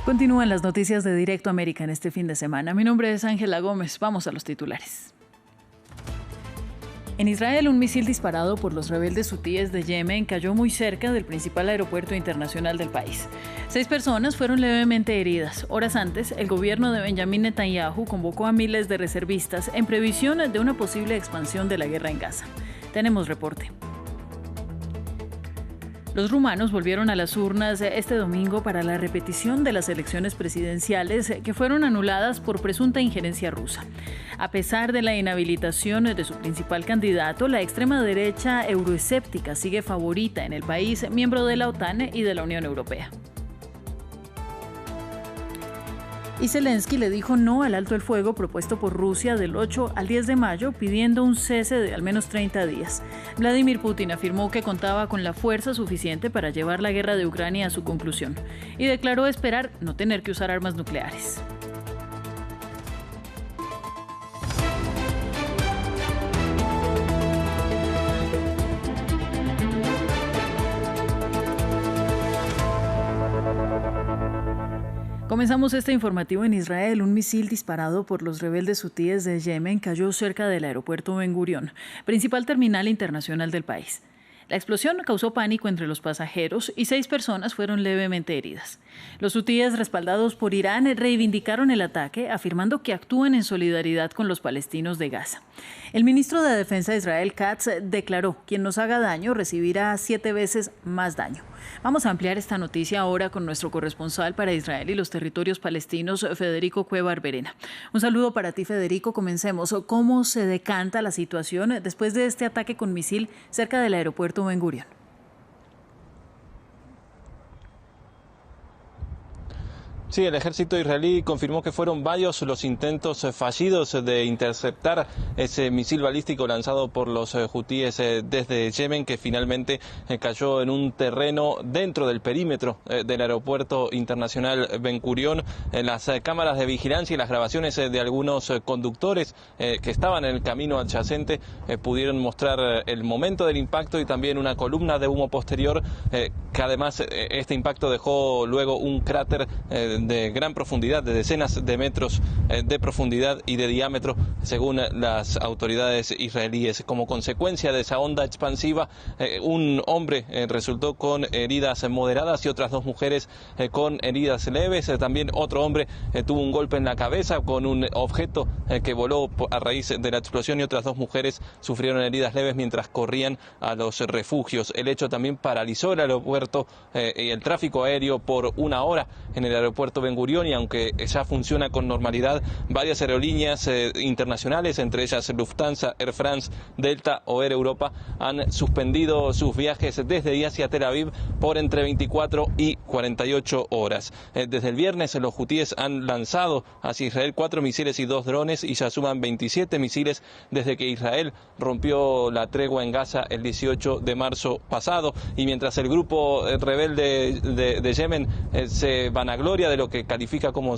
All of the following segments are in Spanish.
Continúan las noticias de Directo América en este fin de semana. Mi nombre es Ángela Gómez. Vamos a los titulares. En Israel, un misil disparado por los rebeldes hutíes de Yemen cayó muy cerca del principal aeropuerto internacional del país. 6 personas fueron levemente heridas. Horas antes, el gobierno de Benjamín Netanyahu convocó a miles de reservistas en previsión de una posible expansión de la guerra en Gaza. Tenemos reporte. Los rumanos volvieron a las urnas este domingo para la repetición de las elecciones presidenciales que fueron anuladas por presunta injerencia rusa. A pesar de la inhabilitación de su principal candidato, la extrema derecha euroescéptica sigue favorita en el país, miembro de la OTAN y de la Unión Europea. Y Zelensky le dijo no al alto el fuego propuesto por Rusia del 8 al 10 de mayo, pidiendo un cese de al menos 30 días. Vladimir Putin afirmó que contaba con la fuerza suficiente para llevar la guerra de Ucrania a su conclusión y declaró esperar no tener que usar armas nucleares. Comenzamos este informativo en Israel. Un misil disparado por los rebeldes hutíes de Yemen cayó cerca del aeropuerto Ben Gurión, principal terminal internacional del país. La explosión causó pánico entre los pasajeros y 6 personas fueron levemente heridas. Los hutíes, respaldados por Irán, reivindicaron el ataque, afirmando que actúan en solidaridad con los palestinos de Gaza. El ministro de Defensa de Israel, Katz, declaró: quien nos haga daño recibirá 7 veces más daño. Vamos a ampliar esta noticia ahora con nuestro corresponsal para Israel y los territorios palestinos, Federico Cuellar Verena. Un saludo para ti, Federico. Comencemos. ¿Cómo se decanta la situación después de este ataque con misil cerca del aeropuerto Ben Gurión? Sí, el ejército israelí confirmó que fueron varios los intentos fallidos de interceptar ese misil balístico lanzado por los hutíes desde Yemen, que finalmente cayó en un terreno dentro del perímetro del aeropuerto internacional Ben Gurión. Las cámaras de vigilancia y las grabaciones de algunos conductores que estaban en el camino adyacente pudieron mostrar el momento del impacto y también una columna de humo posterior, que además este impacto dejó luego un cráter de gran profundidad, de decenas de metros de profundidad y de diámetro, según las autoridades israelíes. Como consecuencia de esa onda expansiva, un hombre resultó con heridas moderadas y otras 2 mujeres con heridas leves. También otro hombre tuvo un golpe en la cabeza con un objeto que voló a raíz de la explosión, y otras 2 mujeres sufrieron heridas leves mientras corrían a los refugios. El hecho también paralizó el aeropuerto y el tráfico aéreo por 1 hora en el aeropuerto Ben Gurión, y aunque ya funciona con normalidad, varias aerolíneas internacionales, entre ellas Lufthansa, Air France, Delta o Air Europa, han suspendido sus viajes desde y hacia Tel Aviv por entre 24 y 48 horas. Desde el viernes los hutíes han lanzado hacia Israel 4 misiles y 2 drones, y ya suman 27 misiles desde que Israel rompió la tregua en Gaza el 18 de marzo pasado. Y mientras el grupo rebelde de Yemen se vanagloria de lo que califica como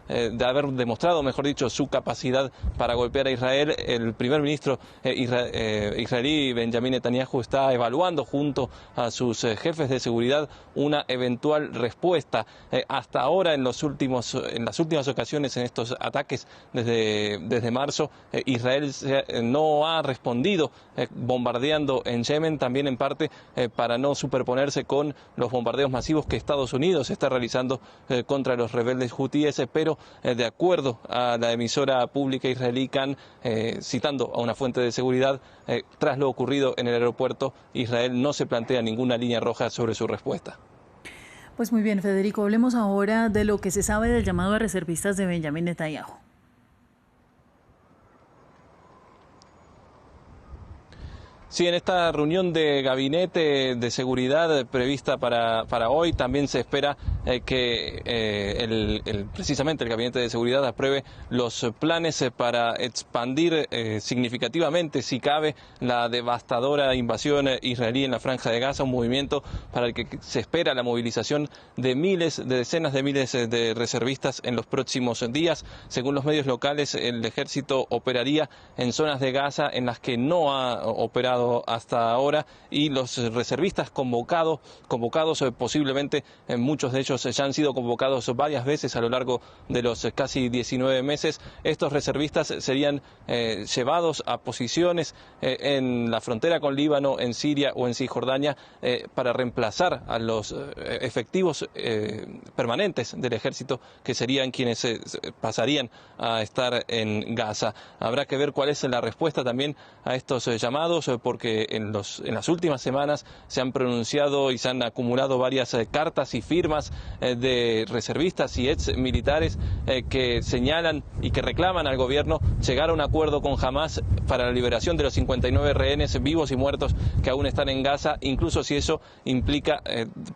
de haber demostrado, mejor dicho, su capacidad para golpear a Israel, el primer ministro israelí Benjamín Netanyahu está evaluando junto a sus jefes de seguridad una eventual respuesta. Hasta ahora, en las últimas ocasiones en estos ataques desde marzo, Israel no ha respondido bombardeando en Yemen, también en parte para no superponerse con los bombardeos masivos que Estados Unidos está realizando contra los rebeldes hutíes, pero de acuerdo a la emisora pública israelí Kan, citando a una fuente de seguridad, tras lo ocurrido en el aeropuerto, Israel no se plantea ninguna línea roja sobre su respuesta. Pues muy bien, Federico, hablemos ahora de lo que se sabe del llamado a reservistas de Benjamín Netanyahu. Sí, en esta reunión de gabinete de seguridad prevista para hoy también se espera que precisamente el gabinete de seguridad apruebe los planes para expandir significativamente, si cabe, la devastadora invasión israelí en la Franja de Gaza, un movimiento para el que se espera la movilización de decenas de miles de reservistas en los próximos días. Según los medios locales, el ejército operaría en zonas de Gaza en las que no ha operado hasta ahora, y los reservistas convocados posiblemente muchos de ellos ya han sido convocados varias veces a lo largo de los casi 19 meses. Estos reservistas serían llevados a posiciones en la frontera con Líbano, en Siria o en Cisjordania para reemplazar a los efectivos permanentes del ejército, que serían quienes pasarían a estar en Gaza. Habrá que ver cuál es la respuesta también a estos llamados, porque en las últimas semanas se han pronunciado y se han acumulado varias cartas y firmas de reservistas y ex militares que señalan y que reclaman al gobierno llegar a un acuerdo con Hamás para la liberación de los 59 rehenes vivos y muertos que aún están en Gaza, incluso si eso implica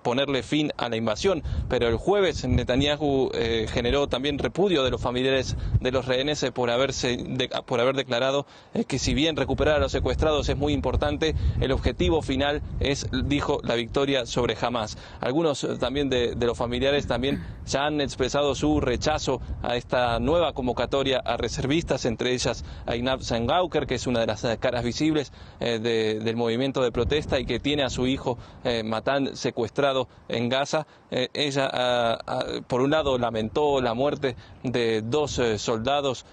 ponerle fin a la invasión. Pero el jueves Netanyahu generó también repudio de los familiares de los rehenes por haber declarado que si bien recuperar a los secuestrados es muy importante, el objetivo final es, dijo, la victoria sobre Hamás. Algunos también de los familiares también ya han expresado su rechazo a esta nueva convocatoria a reservistas, entre ellas a Einab Zengauker, que es una de las caras visibles del movimiento de protesta y que tiene a su hijo Matan secuestrado en Gaza. Ella, por un lado, lamentó la muerte de dos soldados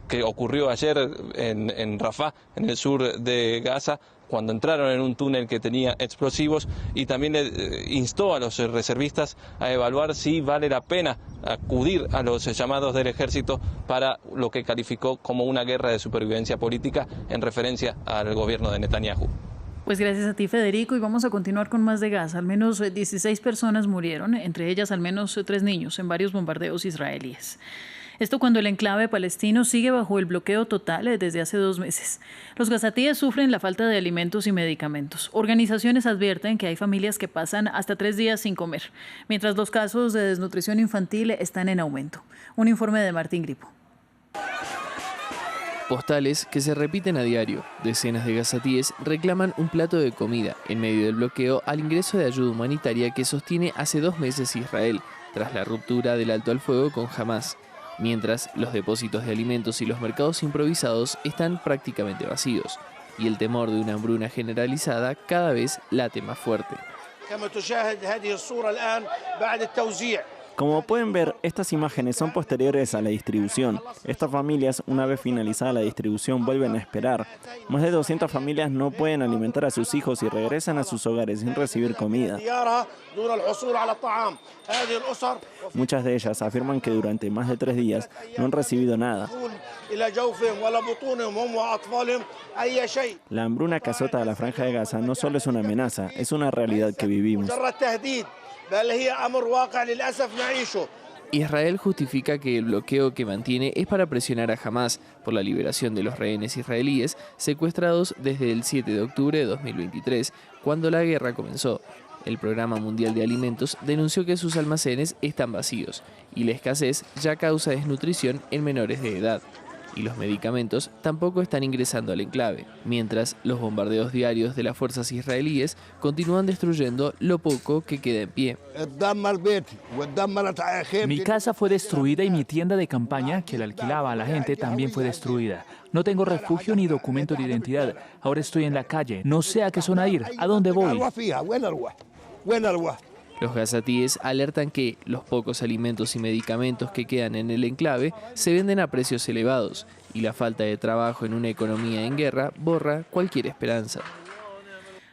que ocurrió ayer en Rafah, en el sur de Gaza, cuando entraron en un túnel que tenía explosivos, y también le instó a los reservistas a evaluar si vale la pena acudir a los llamados del ejército para lo que calificó como una guerra de supervivencia política, en referencia al gobierno de Netanyahu. Pues gracias a ti, Federico, y vamos a continuar con más de Gaza. Al menos 16 personas murieron, entre ellas al menos 3 niños, en varios bombardeos israelíes. Esto cuando el enclave palestino sigue bajo el bloqueo total desde hace 2 meses. Los gazatíes sufren la falta de alimentos y medicamentos. Organizaciones advierten que hay familias que pasan hasta 3 días sin comer, mientras los casos de desnutrición infantil están en aumento. Un informe de Martín Gripo. Postales que se repiten a diario. Decenas de gazatíes reclaman un plato de comida en medio del bloqueo al ingreso de ayuda humanitaria que sostiene hace 2 meses Israel, tras la ruptura del alto al fuego con Hamás. Mientras, los depósitos de alimentos y los mercados improvisados están prácticamente vacíos, y el temor de una hambruna generalizada cada vez late más fuerte. Como pueden ver, estas imágenes son posteriores a la distribución. Estas familias, una vez finalizada la distribución, vuelven a esperar. Más de 200 familias no pueden alimentar a sus hijos y regresan a sus hogares sin recibir comida. Muchas de ellas afirman que durante más de 3 días no han recibido nada. La hambruna que azota a la Franja de Gaza no solo es una amenaza, es una realidad que vivimos. Israel justifica que el bloqueo que mantiene es para presionar a Hamás por la liberación de los rehenes israelíes secuestrados desde el 7 de octubre de 2023, cuando la guerra comenzó. El Programa Mundial de Alimentos denunció que sus almacenes están vacíos y la escasez ya causa desnutrición en menores de edad. Y los medicamentos tampoco están ingresando al enclave, mientras los bombardeos diarios de las fuerzas israelíes continúan destruyendo lo poco que queda en pie. Mi casa fue destruida y mi tienda de campaña, que la alquilaba a la gente, también fue destruida. No tengo refugio ni documento de identidad. Ahora estoy en la calle. No sé a qué zona ir. ¿A dónde voy? Los gazatíes alertan que los pocos alimentos y medicamentos que quedan en el enclave se venden a precios elevados y la falta de trabajo en una economía en guerra borra cualquier esperanza.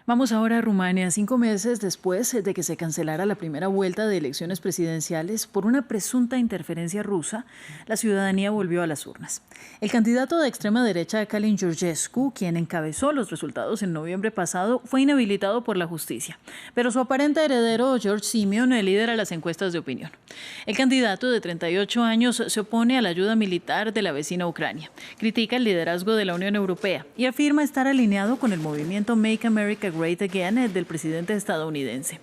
Vamos ahora a Rumania, 5 meses después de que se cancelara la primera vuelta de elecciones presidenciales por una presunta interferencia rusa. La ciudadanía volvió a las urnas. El candidato de extrema derecha, Călin Georgescu, quien encabezó los resultados en noviembre pasado, fue inhabilitado por la justicia, pero su aparente heredero, George Simeon, lidera las encuestas de opinión. El candidato de 38 años se opone a la ayuda militar de la vecina Ucrania, critica el liderazgo de la Unión Europea y afirma estar alineado con el movimiento Make America Great Again del presidente estadounidense.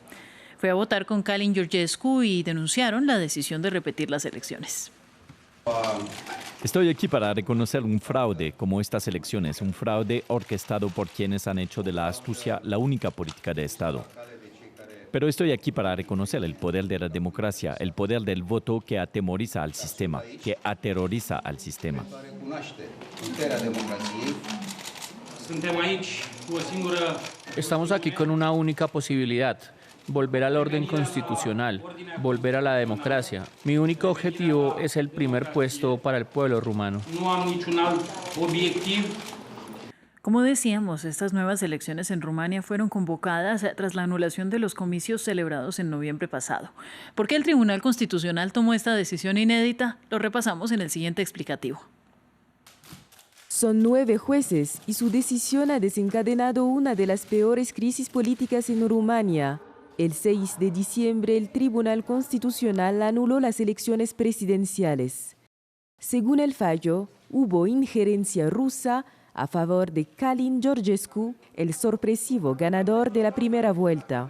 Fue a votar con Călin Georgescu y denunciaron la decisión de repetir las elecciones. Estoy aquí para reconocer un fraude como estas elecciones, un fraude orquestado por quienes han hecho de la astucia la única política de Estado. Pero estoy aquí para reconocer el poder de la democracia, el poder del voto que atemoriza al sistema, que aterroriza al sistema. Estamos aquí con una única posibilidad: volver al orden constitucional, volver a la democracia. Mi único objetivo es el primer puesto para el pueblo rumano. Como decíamos, estas nuevas elecciones en Rumania fueron convocadas tras la anulación de los comicios celebrados en noviembre pasado. ¿Por qué el Tribunal Constitucional tomó esta decisión inédita? Lo repasamos en el siguiente explicativo. Son 9 jueces y su decisión ha desencadenado una de las peores crisis políticas en Rumania. El 6 de diciembre, el Tribunal Constitucional anuló las elecciones presidenciales. Según el fallo, hubo injerencia rusa a favor de Călin Georgescu, el sorpresivo ganador de la primera vuelta.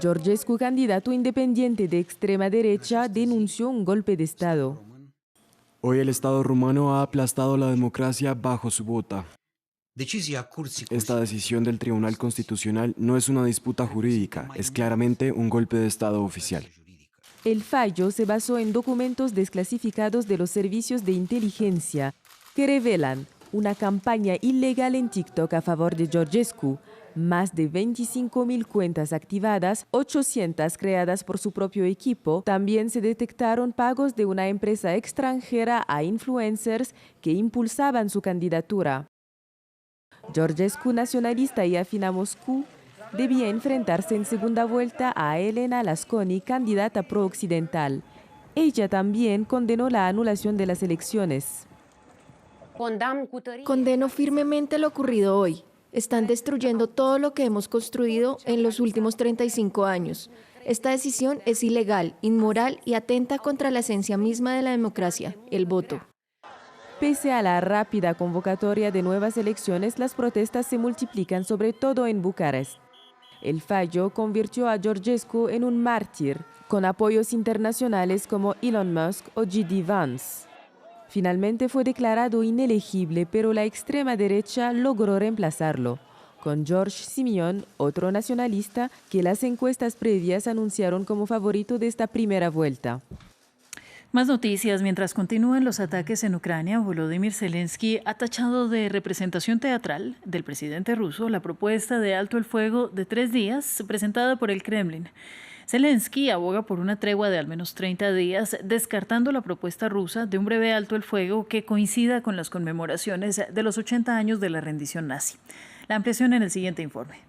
Georgescu, candidato independiente de extrema derecha, denunció un golpe de Estado. Hoy el Estado rumano ha aplastado la democracia bajo su bota. Esta decisión del Tribunal Constitucional no es una disputa jurídica, es claramente un golpe de Estado oficial. El fallo se basó en documentos desclasificados de los servicios de inteligencia que revelan una campaña ilegal en TikTok a favor de Georgescu, más de 25.000 cuentas activadas, 800 creadas por su propio equipo. También se detectaron pagos de una empresa extranjera a influencers que impulsaban su candidatura. Georgescu, nacionalista y afín a Moscú, debía enfrentarse en segunda vuelta a Elena Lasconi, candidata pro-occidental. Ella también condenó la anulación de las elecciones. Condeno firmemente lo ocurrido hoy. Están destruyendo todo lo que hemos construido en los últimos 35 años. Esta decisión es ilegal, inmoral y atenta contra la esencia misma de la democracia, el voto. Pese a la rápida convocatoria de nuevas elecciones, las protestas se multiplican, sobre todo en Bucarest. El fallo convirtió a Georgescu en un mártir, con apoyos internacionales como Elon Musk o J.D. Vance. Finalmente fue declarado inelegible, pero la extrema derecha logró reemplazarlo, con George Simion, otro nacionalista, que las encuestas previas anunciaron como favorito de esta primera vuelta. Más noticias. Mientras continúan los ataques en Ucrania, Volodymyr Zelensky ha tachado de representación teatral del presidente ruso la propuesta de alto el fuego de 3 días presentada por el Kremlin. Zelensky aboga por una tregua de al menos 30 días, descartando la propuesta rusa de un breve alto el fuego que coincida con las conmemoraciones de los 80 años de la rendición nazi. La ampliación en el siguiente informe.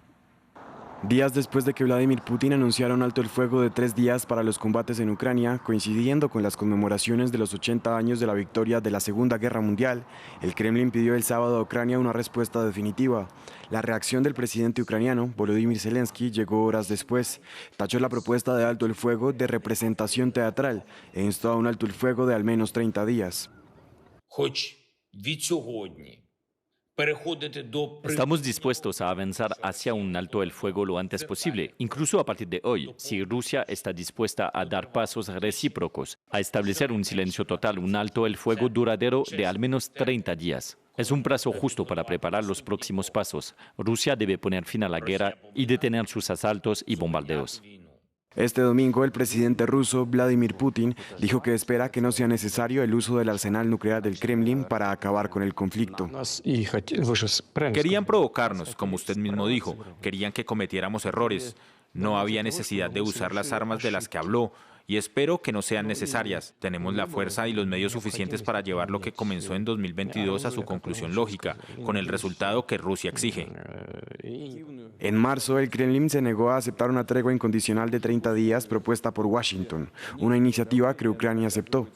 Días después de que Vladimir Putin anunciara un alto el fuego de 3 días para los combates en Ucrania, coincidiendo con las conmemoraciones de los 80 años de la victoria de la Segunda Guerra Mundial, el Kremlin pidió el sábado a Ucrania una respuesta definitiva. La reacción del presidente ucraniano, Volodymyr Zelensky, llegó horas después. Tachó la propuesta de alto el fuego de representación teatral e instó a un alto el fuego de al menos 30 días. Estamos dispuestos a avanzar hacia un alto el fuego lo antes posible, incluso a partir de hoy, si Rusia está dispuesta a dar pasos recíprocos, a establecer un silencio total, un alto el fuego duradero de al menos 30 días. Es un plazo justo para preparar los próximos pasos. Rusia debe poner fin a la guerra y detener sus asaltos y bombardeos. Este domingo, el presidente ruso, Vladimir Putin, dijo que espera que no sea necesario el uso del arsenal nuclear del Kremlin para acabar con el conflicto. Querían provocarnos, como usted mismo dijo. Querían que cometiéramos errores. No había necesidad de usar las armas de las que habló. Y espero que no sean necesarias. Tenemos la fuerza y los medios suficientes para llevar lo que comenzó en 2022 a su conclusión lógica, con el resultado que Rusia exige. En marzo, el Kremlin se negó a aceptar una tregua incondicional de 30 días propuesta por Washington, una iniciativa que Ucrania aceptó.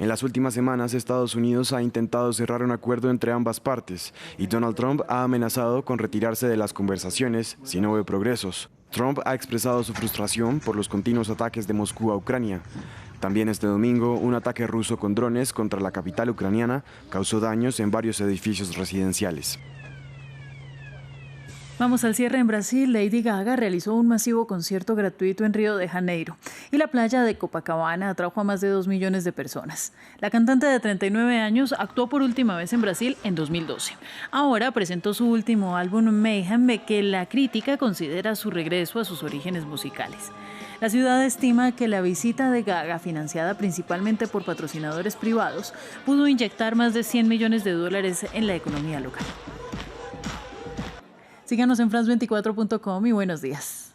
En las últimas semanas, Estados Unidos ha intentado cerrar un acuerdo entre ambas partes y Donald Trump ha amenazado con retirarse de las conversaciones si no ve progresos. Trump ha expresado su frustración por los continuos ataques de Moscú a Ucrania. También este domingo, un ataque ruso con drones contra la capital ucraniana causó daños en varios edificios residenciales. Vamos al cierre en Brasil. Lady Gaga realizó un masivo concierto gratuito en Río de Janeiro y la playa de Copacabana atrajo a más de 2 millones de personas. La cantante de 39 años actuó por última vez en Brasil en 2012. Ahora presentó su último álbum Mayhem, que la crítica considera su regreso a sus orígenes musicales. La ciudad estima que la visita de Gaga, financiada principalmente por patrocinadores privados, pudo inyectar más de $100 millones en la economía local. Síganos en france24.com y buenos días.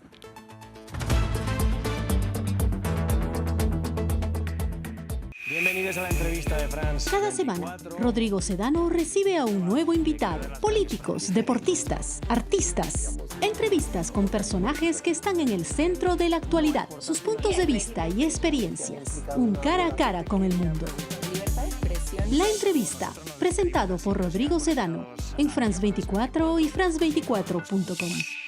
Bienvenidos a la entrevista de France. Cada semana, Rodrigo Sedano recibe a un nuevo invitado. Políticos, deportistas, artistas. Entrevistas con personajes que están en el centro de la actualidad. Sus puntos de vista y experiencias. Un cara a cara con el mundo. La entrevista, presentado por Rodrigo Sedano, en France 24 y France24.com.